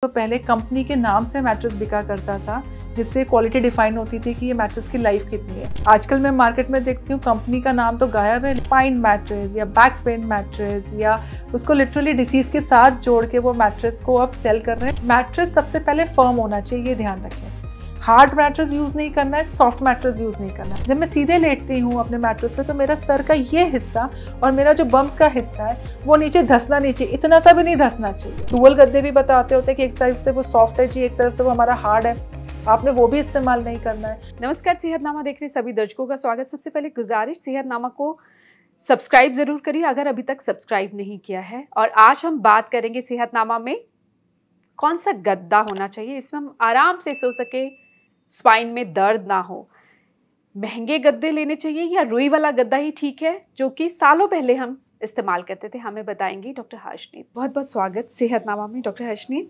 तो पहले कंपनी के नाम से मैट्रेस बिका करता था, जिससे क्वालिटी डिफाइन होती थी कि ये मैट्रेस की लाइफ कितनी है। आजकल मैं मार्केट में देखती हूँ कंपनी का नाम तो गायब है, स्पाइन मैट्रेस या बैक पेन मैट्रेस या उसको लिटरली डिसीज के साथ जोड़ के वो मैट्रेस को अब सेल कर रहे हैं। मैट्रेस सबसे पहले फर्म होना चाहिए, ये ध्यान रखें। हार्ड मैट्रेस यूज़ नहीं करना है, सॉफ्ट मैट्रेस यूज़ नहीं करना है। जब मैं सीधे लेटती हूँ अपने मैट्रेस पे तो मेरा सर का ये हिस्सा और मेरा जो बम्स का हिस्सा है वो नीचे धंसना नहीं चाहिए, इतना सा भी नहीं धंसना चाहिए। डुअल गद्दे भी बताते होते हैं कि एक तरफ से वो सॉफ्ट है जी, एक तरफ से वो हमारा हार्ड है, आपने वो भी इस्तेमाल नहीं करना है। नमस्कार, सेहतनामा देख रहे सभी दर्शकों का स्वागत। सबसे पहले गुजारिश, सेहतनामा को सब्सक्राइब जरूर करिए अगर अभी तक सब्सक्राइब नहीं किया है। और आज हम बात करेंगे सेहतनामा में कौन सा गद्दा होना चाहिए इसमें हम आराम से सो सके, स्पाइन में दर्द ना हो। महंगे गद्दे लेने चाहिए या रुई वाला गद्दा ही ठीक है, जो कि सालों पहले हम इस्तेमाल करते थे, हमें बताएंगी डॉक्टर हर्षनीत। बहुत बहुत स्वागत सेहतनामा में डॉक्टर हर्षनीत।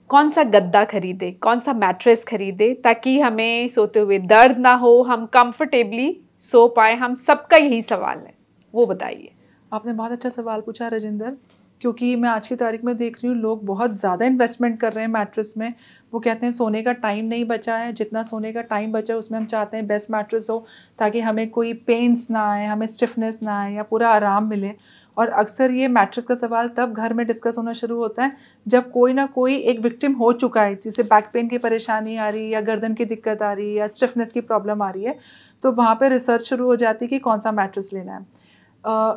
कौन सा गद्दा खरीदे, कौन सा मैट्रेस खरीदे ताकि हमें सोते हुए दर्द ना हो, हम कंफर्टेबली सो पाए? हम सबका यही सवाल है, वो बताइए। आपने बहुत अच्छा सवाल पूछा राजेंद्र, क्योंकि मैं आज की तारीख में देख रही हूँ लोग बहुत ज़्यादा इन्वेस्टमेंट कर रहे हैं मैट्रेस में। वो कहते हैं सोने का टाइम नहीं बचा है, जितना सोने का टाइम बचा है उसमें हम चाहते हैं बेस्ट मैट्रेस हो ताकि हमें कोई पेन्स ना आए, हमें स्टिफनेस ना आए या पूरा आराम मिले। और अक्सर ये मैट्रेस का सवाल तब घर में डिस्कस होना शुरू होता है जब कोई ना कोई एक विक्टिम हो चुका है, जिसे बैक पेन की परेशानी आ रही है या गर्दन की दिक्कत आ रही है या स्टिफनेस की प्रॉब्लम आ रही है, तो वहाँ पे रिसर्च शुरू हो जाती है कि कौन सा मैट्रेस लेना है।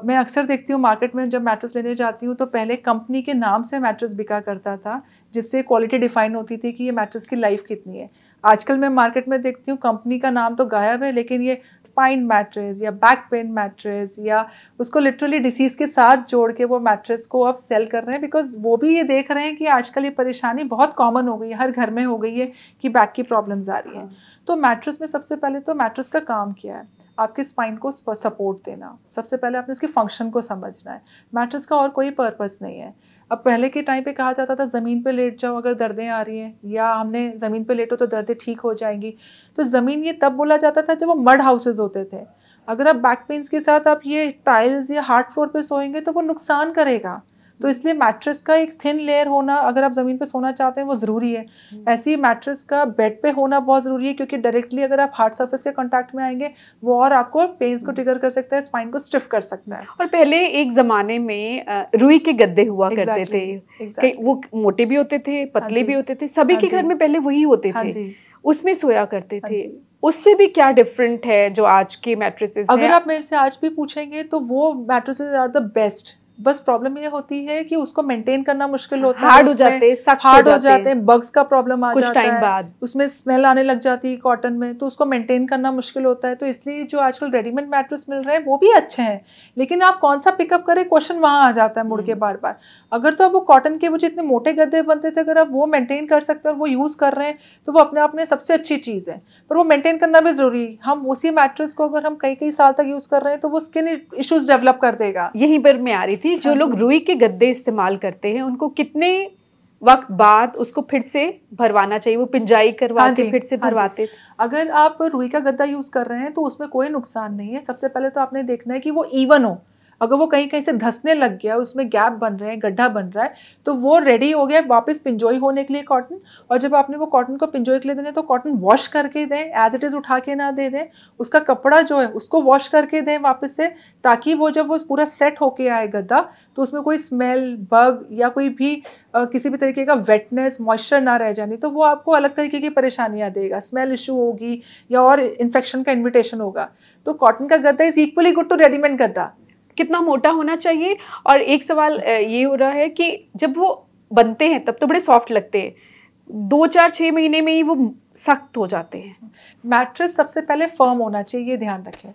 मैं अक्सर देखती हूँ मार्केट में जब मैट्रेस लेने जाती हूँ तो पहले कंपनी के नाम से मैट्रेस बिका करता था, जिससे क्वालिटी डिफाइन होती थी कि ये मैट्रेस की लाइफ कितनी है। आजकल मैं मार्केट में देखती हूँ कंपनी का नाम तो गायब है, लेकिन ये स्पाइन मैट्रेस या बैक पेन मैट्रेस या उसको लिटरली डिसीज के साथ जोड़ के वो मैट्रेस को अब सेल कर रहे हैं, बिकॉज वो भी ये देख रहे हैं कि आजकल ये परेशानी बहुत कॉमन हो गई है, हर घर में हो गई है कि बैक की प्रॉब्लम्स आ रही हैं। तो मैट्रेस में सबसे पहले तो मैट्रेस का काम क्या है, आपके स्पाइन को सपोर्ट देना। सबसे पहले आपने उसके फंक्शन को समझना है। मैट्रेस का और कोई पर्पस नहीं है। अब पहले के टाइम पे कहा जाता था ज़मीन पे लेट जाओ अगर दर्दें आ रही हैं, या हमने ज़मीन पे लेटो तो दर्दें ठीक हो जाएंगी। तो ज़मीन ये तब बोला जाता था जब वो मड हाउसेज होते थे। अगर आप बैक पेन्स के साथ आप ये टाइल्स या हार्ड फ्लोर पे सोएंगे तो वो नुकसान करेगा। तो इसलिए मैट्रेस का एक थिन लेयर होना, अगर आप ज़मीन पे सोना चाहते हैं, वो ज़रूरी है। ऐसे ही मैट्रेस का बेड पे होना बहुत ज़रूरी है, क्योंकि डायरेक्टली अगर आप हार्ड सरफेस के कांटेक्ट में आएंगे वो और आपको पेन्स को ट्रिगर कर सकता है, स्पाइन को स्टिफ कर सकता है। और पहले एक ज़माने में रुई के गद्दे हुआ करते थे। वो मोटे भी होते थे, पतले भी होते थे, सभी के घर में पहले वही होते थे, उसमें सोया करते थे। उससे भी क्या डिफरेंट है जो आज के मैट्रेसेस हैं? अगर आप मेरे से आज भी पूछेंगे तो वो मैट्रेसेस आर द बेस्ट। बस प्रॉब्लम ये होती है कि उसको मेंटेन करना मुश्किल होता है, हार्ड हो जाते हैं, सख्त हार्ड हो जाते हैं, बग्स का प्रॉब्लम आ कुछ जाता टाइम है, बाद उसमें स्मेल आने लग जाती है कॉटन में, तो उसको मेंटेन करना मुश्किल होता है। तो इसलिए जो आजकल रेडीमेड मैट्रेस मिल रहे हैं वो भी अच्छे हैं, लेकिन आप कौन सा पिकअप करें, क्वेश्चन वहाँ आ जाता है मुड़ के बार बार। अगर तो आप वो कॉटन के वो जितने मोटे गद्दे बनते थे, अगर आप वो मेंटेन कर सकते हैं और वो यूज़ कर रहे हैं तो वो अपने आप में सबसे अच्छी चीज़ है। पर वो मेंटेन करना भी ज़रूरी है। हम उसी मैट्रेस को अगर हम कई कई साल तक यूज़ कर रहे हैं तो वो स्किन इश्यूज डेवलप कर देगा। यहीं पर मैं आ रही थी, जो लोग रुई के गद्दे इस्तेमाल करते हैं उनको कितने वक्त बाद उसको फिर से भरवाना चाहिए? वो पिंजाई करवा के फिर से भरवाते। अगर आप रुई का गद्दा यूज़ कर रहे हैं तो उसमें कोई नुकसान नहीं है। सबसे पहले तो आपने देखना है कि वो इवन हो। अगर वो कहीं कहीं से धंसने लग गया, उसमें गैप बन रहे हैं, गड्ढा बन रहा है, तो वो रेडी हो गया वापस पिंजोई होने के लिए कॉटन। और जब आपने वो कॉटन को पिंजोई के लिए देना तो कॉटन वॉश करके दें, एज इट इज़ उठा के ना दे दें। उसका कपड़ा जो है उसको वॉश करके दें वापस से, ताकि वो जब वो पूरा सेट होके आए गद्दा तो उसमें कोई स्मेल, बग या कोई भी किसी भी तरीके का वेटनेस, मॉइस्चर ना रह जाए, तो वो आपको अलग तरीके की परेशानियाँ देगा, स्मेल इशू होगी या और इन्फेक्शन का इन्विटेशन होगा। तो कॉटन का गद्दा is equally good to readymade गद्दा। कितना मोटा होना चाहिए? और एक सवाल ये हो रहा है कि जब वो बनते हैं तब तो बड़े सॉफ्ट लगते हैं, 2-4-6 महीने में ही वो सख्त हो जाते हैं। मैट्रेस सबसे पहले फर्म होना चाहिए, ये ध्यान रखें।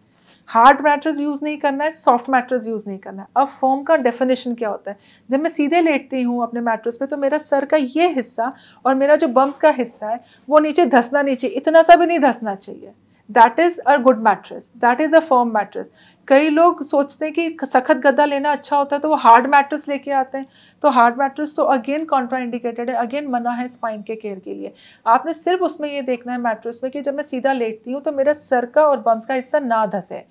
हार्ड मैट्रेस यूज़ नहीं करना है, सॉफ्ट मैट्रेस यूज़ नहीं करना है। अब फर्म का डेफिनेशन क्या होता है? जब मैं सीधे लेटती हूँ अपने मैट्रेस पे तो मेरा सर का ये हिस्सा और मेरा जो बम्स का हिस्सा है वो नीचे धंसना नहीं चाहिए, इतना सा भी नहीं धंसना चाहिए। That is a good mattress, that is a firm mattress. कई लोग सोचते हैं कि सख्त गद्दा लेना अच्छा होता है तो वो हार्ड मैट्रेस लेके आते हैं। तो हार्ड मैट्रेस तो अगेन कॉन्ट्रा इंडिकेटेड है, अगेन मना है स्पाइन के केयर के लिए। आपने सिर्फ उसमें ये देखना है मैट्रेस में कि जब मैं सीधा लेटती हूँ तो मेरा सर का और बम्स का हिस्सा ना धंसे।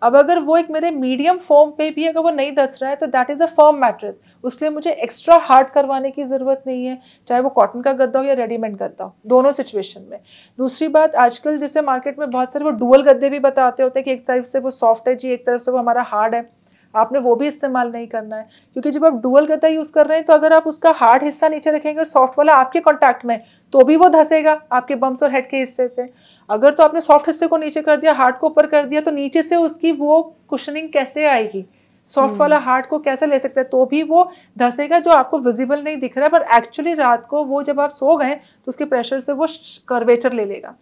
अब अगर वो एक मेरे मीडियम फॉर्म पे भी अगर वो नहीं धस रहा है तो that is a firm mattress, उसके लिए मुझे एक्स्ट्रा हार्ड करवाने की ज़रूरत नहीं है, चाहे वो कॉटन का गद्दा हो या रेडीमेड गद्दा हो, दोनों सिचुएशन में। दूसरी बात, आजकल जैसे मार्केट में बहुत सारे वो डुअल गद्दे भी बताते होते हैं कि एक तरफ से वो सॉफ्ट है जी, एक तरफ से वो हमारा हार्ड है, आपने वो भी इस्तेमाल नहीं करना है, क्योंकि जब आप डुअल गद्दा यूज़ कर रहे हैं तो अगर आप उसका हार्ड हिस्सा नीचे रखेंगे और सॉफ्ट वाला आपके कॉन्टैक्ट में, तो भी वो धसेगा आपके बम्स और हेड के हिस्से से। अगर तो आपने सॉफ्ट हिस्से को नीचे कर दिया, हार्ड को ऊपर कर दिया, तो नीचे से उसकी वो कुशनिंग कैसे आएगी, सॉफ्ट वाला हार्ड को कैसे ले सकते हैं, तो भी वो धसेगा, जो आपको विजिबल नहीं दिख रहा है, पर एक्चुअली रात को वो जब आप सो गए तो उसके प्रेशर से वो कर्वेचर ले लेगा।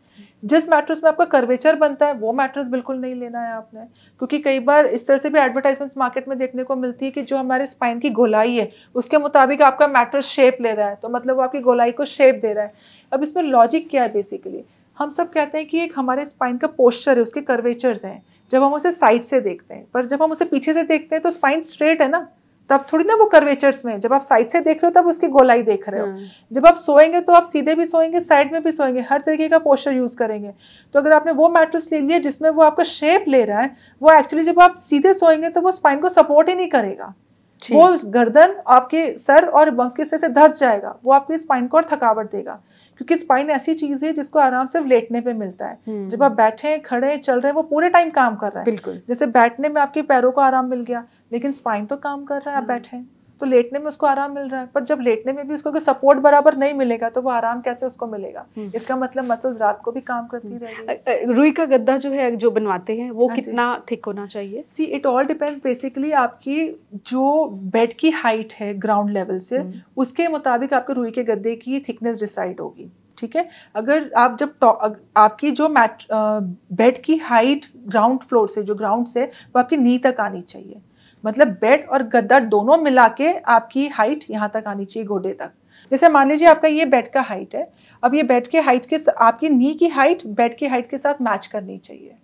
जिस मैट्रेस में आपका कर्वेचर बनता है वो मैट्रेस बिल्कुल नहीं लेना है आपने, क्योंकि कई बार इस तरह से भी एडवर्टाइजमेंट्स मार्केट में देखने को मिलती है कि जो हमारे स्पाइन की गोलाई है उसके मुताबिक आपका मैट्रेस शेप ले रहा है, तो मतलब वो आपकी गोलाई को शेप दे रहा है। अब इसमें लॉजिक क्या है, बेसिकली हम सब कहते हैं कि एक हमारे स्पाइन का पोस्चर है, उसके कर्वेचर्स हैं जब हम उसे साइड से देखते हैं, पर जब हम उसे पीछे से देखते हैं तो स्पाइन स्ट्रेट है ना, तब थोड़ी ना वो कर्वेचर्स में, जब आप साइड से देख रहे हो तब उसकी गोलाई देख रहे हो। जब आप सोएंगे तो आप सीधे भी सोएंगे, साइड में भी सोएंगे, हर तरीके का पोस्चर यूज करेंगे। तो अगर आपने वो मैट्रेस ले लिया जिसमें वो आपका शेप ले रहा है, वो एक्चुअली जब आप सीधे सोएंगे तो वो स्पाइन को सपोर्ट ही नहीं करेगा, वो गर्दन आपके सर और बम्स के हिस्से से धस जाएगा, वो आपकी स्पाइन को और थकावट देगा, क्योंकि स्पाइन ऐसी चीज है जिसको आराम से लेटने पे मिलता है। जब आप बैठे हैं, खड़े हैं, चल रहे हैं, वो पूरे टाइम काम कर रहा है। बिल्कुल, जैसे बैठने में आपके पैरों को आराम मिल गया, लेकिन स्पाइन तो काम कर रहा है, आप बैठे हैं तो लेटने में उसको आराम मिल रहा है, पर जब लेटने में भी उसको अगर सपोर्ट बराबर नहीं मिलेगा तो वो आराम कैसे उसको मिलेगा। इसका मतलब मसल्स रात को भी काम करती रहेगी। रुई का गद्दा जो है, जो बनवाते हैं, वो कितना थिक होना चाहिए? See it all depends basically आपकी जो बेड की हाइट है ग्राउंड लेवल से, उसके मुताबिक आपके रुई के गद्दे की थिकनेस डिसाइड होगी। ठीक है, अगर आप जब आपकी जो बेड की हाइट ग्राउंड फ्लोर से, जो ग्राउंड से, वो आपकी नी तक आनी चाहिए, मतलब बेड और गद्दा दोनों मिला के आपकी हाइट यहाँ तक आनी चाहिए, गोडे तक। जैसे मान लीजिए आपका ये बेड का हाइट है, अब ये बेड के हाइट के आपकी नी की हाइट बेड की हाइट के साथ मैच करनी चाहिए।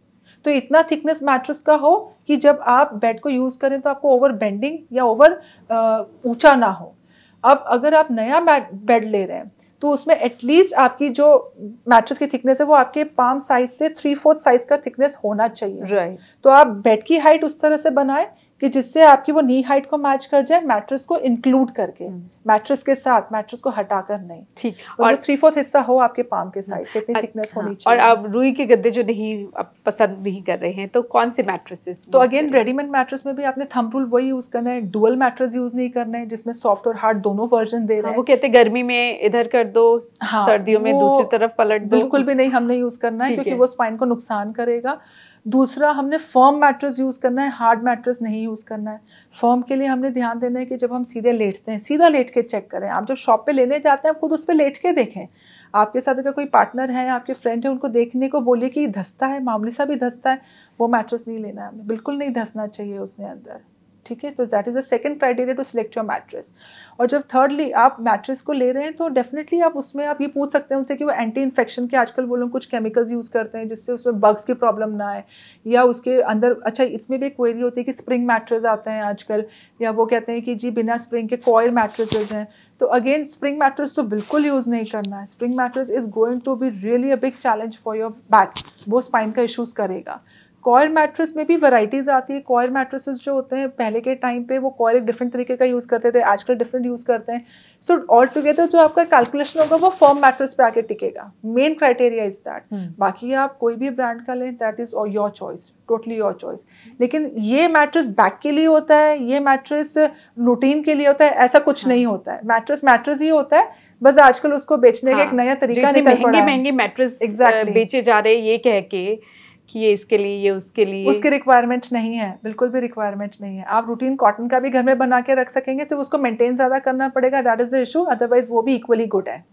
तो इतना थिकनेस मैट्रेस का हो कि जब आप बेड को यूज करें तो आपको ओवर बेंडिंग या ओवर ऊंचा ना हो। अब अगर आप नया बेड ले रहे हैं तो उसमें एटलीस्ट आपकी जो मैट्रेस की थिकनेस है वो आपके पाम साइज से 3/4 साइज का थिकनेस होना चाहिए। राइट। तो आप बेड की हाइट उस तरह से बनाएं कि जिससे आपकी वो नी हाइट को मैच कर जाए, मैट्रेस को इंक्लूड करके, मैट्रेस के साथ, मैट्रेस को हटाकर नहीं। ठीक, और 3/4 हिस्सा हो आपके पाम के साइज, कितनी थिकनेस होनी चाहिए। और आप रुई के गद्दे जो नहीं आप पसंद नहीं कर रहे हैं तो कौन से मैट्रेसेस? तो अगेन रेडीमेड मैट्रेस में भी आपने थंब रूल वही यूज करना है, डुअल मैट्रेस यूज नहीं करना है जिसमें सॉफ्ट और हार्ड दोनों वर्जन दे रहे हैं। वो कहते हैं गर्मी में इधर कर दो, सर्दियों में दूसरी तरफ पलट दो। बिल्कुल भी नहीं, हमने यूज करना है क्योंकि वो स्पाइन को नुकसान करेगा। दूसरा, हमने फर्म मैट्रेस यूज करना है, हार्ड मैट्रेस नहीं यूज करना है। फर्म के लिए हमने ध्यान देना है कि जब हम सीधे लेटते हैं, सीधा लेट के चेक करें। आप जब शॉप पे लेने जाते हैं आप खुद उस पर लेट के देखें। आपके साथ अगर कोई पार्टनर है, आपके फ्रेंड है, उनको देखने को बोलिए कि धसता है, मामूली सा भी धसता है, वो मैट्रेस नहीं लेना है हमें, बिल्कुल नहीं धसना चाहिए उसने अंदर। ठीक है, तो that is the second criteria to select your mattress. और जब थर्डली आप मैट्रेस को ले रहे हैं तो डेफिनेटली आप उसमें आप ये पूछ सकते हैं उनसे कि वो एंटी इन्फेक्शन के, आजकल वो लोग कुछ केमिकल्स यूज़ करते हैं जिससे उसमें बग्स की प्रॉब्लम ना आए, या उसके अंदर, अच्छा इसमें भी एक क्वेरी होती है कि स्प्रिंग मैट्रेस आते हैं आजकल, या वो कहते हैं कि जी बिना स्प्रिंग के कॉयर मैट्रेसेस हैं। तो अगेन स्प्रिंग मैट्रेस तो बिल्कुल यूज़ नहीं करना है। Spring mattress is going to be really a big challenge for your back, वो स्पाइन का इशूज़ करेगा। कॉयर मैट्रेस में भी वैराइटीज़ आती है। कॉयर मैट्रेसेस जो होते हैं पहले के टाइम पे वो कॉयर एक डिफरेंट तरीके का यूज़ करते थे, आजकल डिफरेंट यूज़ करते हैं। सो ऑल टुगेदर जो आपका कैलकुलेशन होगा वो फर्म मैट्रेस पे आके टिकेगा। Main criteria is that. बाकी आप कोई भी ब्रांड का लें, that is your choice, totally your choice. लेकिन ये मैट्रेस बैक के लिए होता है, ये मैट्रेस रूटीन के लिए होता है, ऐसा कुछ नहीं होता है। मैट्रेस मैट्रेस ही होता है, बस आजकल उसको बेचने का एक नया तरीका निकल पड़ा है। महंगे मैट्रेस बेचे जा रहे हैं ये कह के कि ये इसके लिए, ये उसके लिए। उसकी रिक्वायरमेंट नहीं है, बिल्कुल भी रिक्वायरमेंट नहीं है। आप रूटीन कॉटन का भी घर में बना के रख सकेंगे, सिर्फ उसको मेंटेन ज़्यादा करना पड़ेगा, that is the issue, otherwise वो भी इक्वली गुड है।